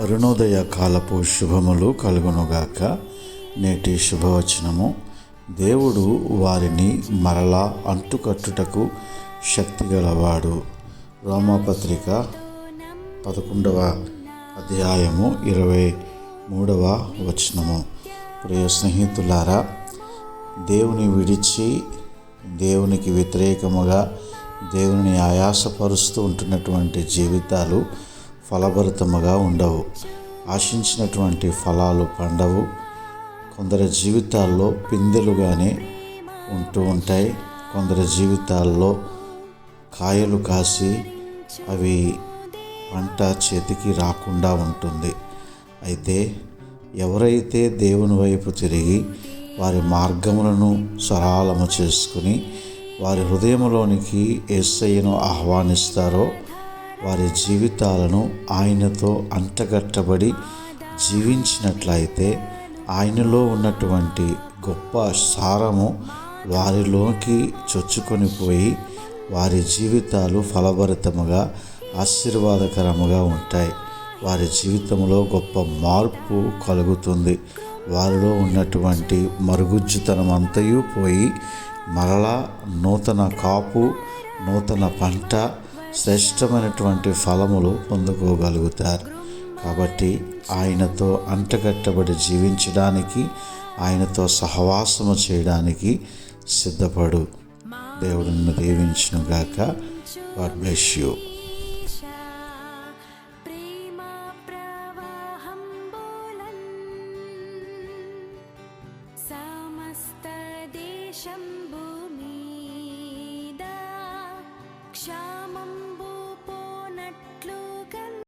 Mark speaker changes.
Speaker 1: అరుణోదయ కాలపు శుభములు కలుగునుగాక. నేటి శుభవచనము: దేవుడు వారిని మరలా అంటుకట్టుటకు శక్తిగలవాడు. రోమాపత్రిక 11వ అధ్యాయము 23వ వచనము. ప్రియ స్నేహితులారా, దేవుని విడిచి దేవునికి వ్యతిరేకముగా దేవుని ఆయాసపరుస్తూ ఉంటున్నటువంటి జీవితాలు ఫలభరితముగా ఉండవు. ఆశించినటువంటి ఫలాలు పండవు. కొందరి జీవితాల్లో పిందెలుగానే ఉంటూ ఉంటాయి. కొందరి జీవితాల్లో కాయలు కాసి అవి పంట చేతికి రాకుండా ఉంటుంది. అయితే ఎవరైతే దేవుని వైపు తిరిగి వారి మార్గములను సరళము చేసుకుని వారి హృదయంలోనికి యేసయ్యను ఆహ్వానిస్తారో వారి జీవితాలను ఆయనతో అంటగట్టబడి జీవించినట్లయితే ఆయనలో ఉన్నటువంటి గొప్ప సారము వారిలోకి చొచ్చుకొని పోయి వారి జీవితాలు ఫలభరితముగా ఆశీర్వాదకరముగా ఉంటాయి. వారి జీవితంలో గొప్ప మార్పు కలుగుతుంది. వారిలో ఉన్నటువంటి మరుగుజ్జుతనం అంతయు పోయి మరలా నూతన కాపు, నూతన పంట, శ్రేష్టమైనటువంటి ఫలములు పొందుకోగలుగుతారు. కాబట్టి ఆయనతో అంటగట్టబడి జీవించడానికి, ఆయనతో సహవాసము చేయడానికి సిద్ధపడు. దేవుడు నిన్ను దీవించునుగాక. God bless you.
Speaker 2: సమస్త దేశంబు